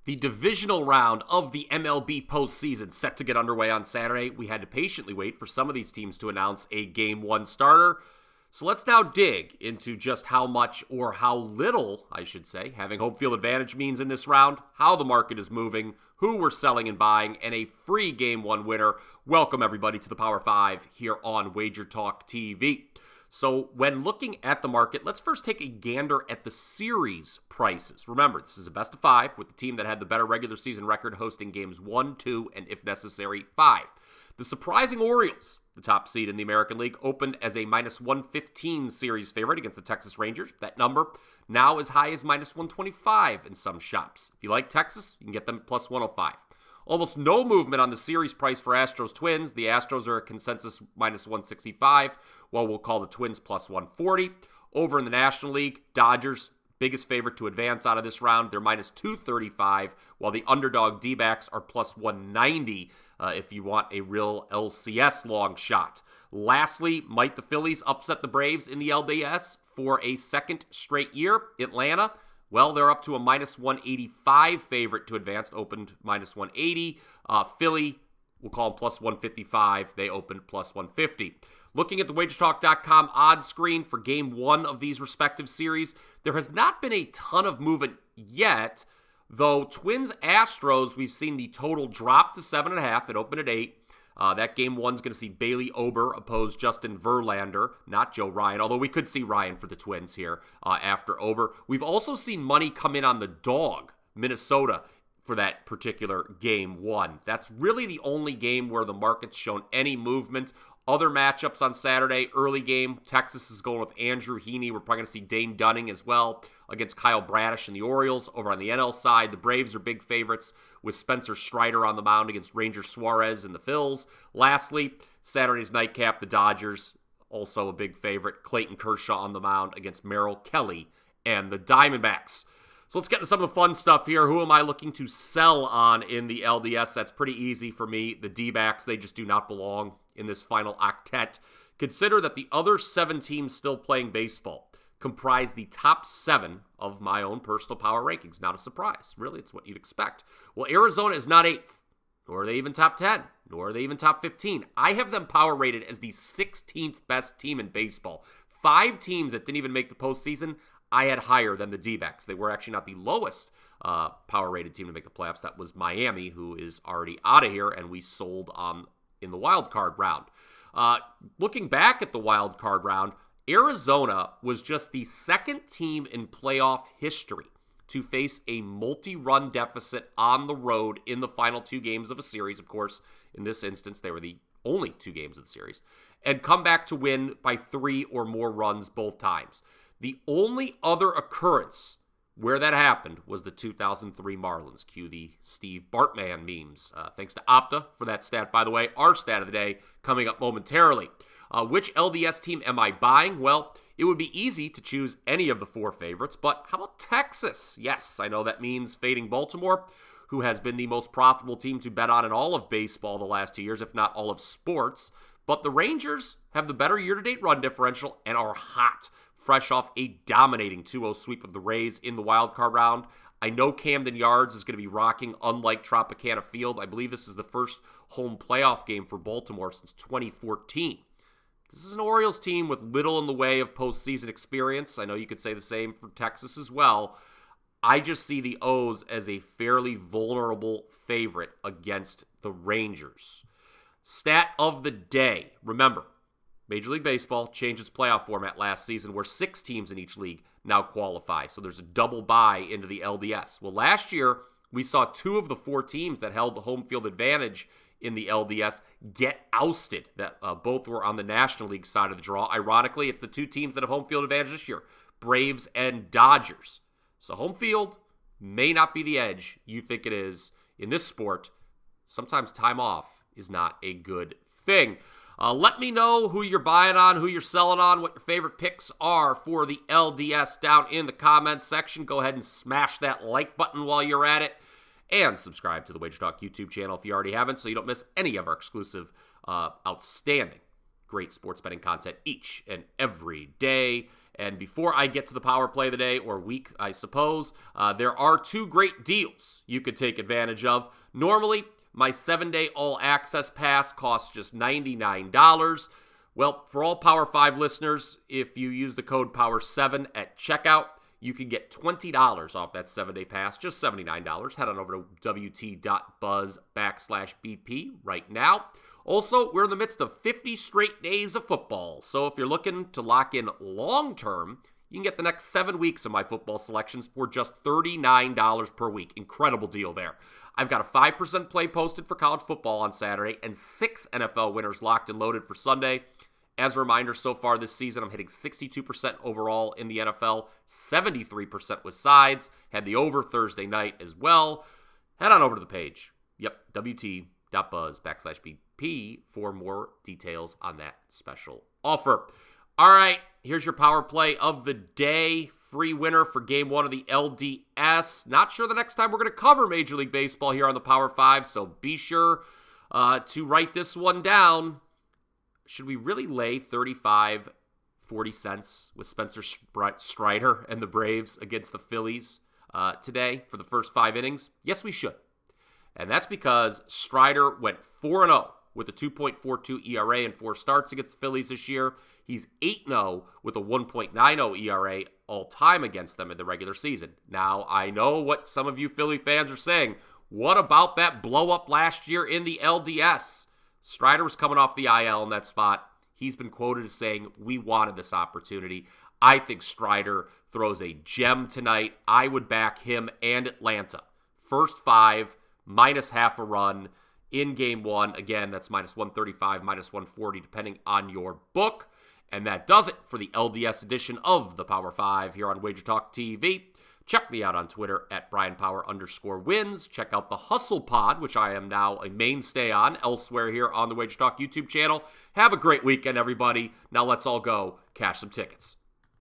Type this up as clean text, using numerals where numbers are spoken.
The divisional round of the MLB postseason set to get underway on Saturday. We had to patiently wait for some of these teams to announce a Game 1 starter. So let's now dig into just how much, or how little, I should say, having home field advantage means in this round, how the market is moving, who we're selling and buying, and a free Game 1 winner. Welcome, everybody, to the Power 5 here on WagerTalk TV. So when looking at the market, let's first take a gander at the series prices. Remember, this is a best of 5 with the team that had the better regular season record hosting games 1, 2, and if necessary, 5. The surprising Orioles, the top seed in the American League, opened as a minus 115 series favorite against the Texas Rangers. That number now as high as minus 125 in some shops. If you like Texas, you can get them at plus 105. Almost no movement on the series price for Astros-Twins. The Astros are a consensus minus 165, while we'll call the Twins plus 140. Over in the National League, Dodgers, biggest favorite to advance out of this round. They're minus 235, while the underdog D-backs are plus 190 if you want a real LCS long shot. Lastly, might the Phillies upset the Braves in the LDS for a second straight year? Atlanta, well, they're up to a minus 185 favorite to advance, opened minus 180. Philly, we'll call them plus 155. They opened plus 150. Looking at the WagerTalk.com odds screen for Game 1 of these respective series, there has not been a ton of movement yet, though Twins-Astros, we've seen the total drop to 7.5. It opened at 8. That Game 1's going to see Bailey Ober oppose Justin Verlander, not Joe Ryan, although we could see Ryan for the Twins here after Ober. We've also seen money come in on the dog, Minnesota, for that particular Game 1. That's really the only game where the market's shown any movement. Other matchups on Saturday, early game, Texas is going with Andrew Heaney. We're probably going to see Dane Dunning as well against Kyle Bradish and the Orioles. Over on the NL side, the Braves are big favorites with Spencer Strider on the mound against Ranger Suarez and the Phils. Lastly, Saturday's nightcap, the Dodgers, also a big favorite. Clayton Kershaw on the mound against Merrill Kelly and the Diamondbacks. So let's get into some of the fun stuff here. Who am I looking to sell on in the LDS? That's pretty easy for me. The D-backs, they just do not belong in this final octet. Consider that the other 7 teams still playing baseball comprise the top 7 of my own personal power rankings. Not a surprise. Really, it's what you'd expect. Well, Arizona is not 8th, nor are they even top 10, nor are they even top 15. I have them power rated as the 16th best team in baseball. 5 teams that didn't even make the postseason, I had higher than the D-backs. They were actually not the lowest power-rated team to make the playoffs. That was Miami, who is already out of here, and we sold in the wild card round. Looking back at the wild card round, Arizona was just the second team in playoff history to face a multi-run deficit on the road in the final 2 games of a series. Of course, in this instance, they were the only 2 games of the series, and come back to win by 3 or more runs both times. The only other occurrence where that happened was the 2003 Marlins. Cue the Steve Bartman memes. Thanks to Opta for that stat, by the way. Our stat of the day coming up momentarily. Which LDS team am I buying? Well, it would be easy to choose any of the 4 favorites, but how about Texas? Yes, I know that means fading Baltimore, who has been the most profitable team to bet on in all of baseball the last 2 years, if not all of sports. But the Rangers have the better year-to-date run differential and are hot, fresh off a dominating 2-0 sweep of the Rays in the wildcard round. I know Camden Yards is going to be rocking, unlike Tropicana Field. I believe this is the first home playoff game for Baltimore since 2014. This is an Orioles team with little in the way of postseason experience. I know you could say the same for Texas as well. I just see the O's as a fairly vulnerable favorite against the Rangers. Stat of the day. Remember, Major League Baseball changed its playoff format last season where 6 teams in each league now qualify. So there's a double bye into the LDS. Well, last year, we saw 2 of the 4 teams that held the home field advantage in the LDS get ousted. That both were on the National League side of the draw. Ironically, it's the 2 teams that have home field advantage this year, Braves and Dodgers. So home field may not be the edge you think it is in this sport. Sometimes time off is not a good thing. Let me know who you're buying on, who you're selling on, what your favorite picks are for the LDS down in the comments section. Go ahead and smash that like button while you're at it. And subscribe to the WagerTalk YouTube channel if you already haven't, so you don't miss any of our exclusive, outstanding, great sports betting content each and every day. And before I get to the power play of the day, or week, I suppose, there are 2 great deals you could take advantage of. Normally, my 7-day all-access pass costs just $99. Well, for all Power 5 listeners, if you use the code POWER7 at checkout, you can get $20 off that 7-day pass, just $79. Head on over to wt.buzz/BP right now. Also, we're in the midst of 50 straight days of football, so if you're looking to lock in long-term, you can get the next 7 weeks of my football selections for just $39 per week. Incredible deal there. I've got a 5% play posted for college football on Saturday and 6 NFL winners locked and loaded for Sunday. As a reminder, so far this season, I'm hitting 62% overall in the NFL, 73% with sides. Had the over Thursday night as well. Head on over to the page. Yep, wt.buzz/BP for more details on that special offer. All right, here's your power play of the day. Free winner for Game 1 of the LDS. Not sure the next time we're going to cover Major League Baseball here on the Power 5, so be sure to write this one down. Should we really lay 35.40 cents with Spencer Strider and the Braves against the Phillies today for the first 5 innings? Yes, we should. And that's because Strider went 4-0 with a 2.42 ERA and 4 starts against the Phillies this year. He's 8-0 with a 1.90 ERA all-time against them in the regular season. Now, I know what some of you Philly fans are saying. What about that blow-up last year in the LDS? Strider was coming off the IL in that spot. He's been quoted as saying, we wanted this opportunity. I think Strider throws a gem tonight. I would back him and Atlanta. First 5, minus half a run in Game 1. Again, that's minus 135, minus 140, depending on your book. And that does it for the LDS edition of the Power 5 here on WagerTalk TV. Check me out on Twitter at Bryan Power _wins. Check out the Hustle Pod, which I am now a mainstay on elsewhere here on the WagerTalk YouTube channel. Have a great weekend, everybody. Now let's all go cash some tickets.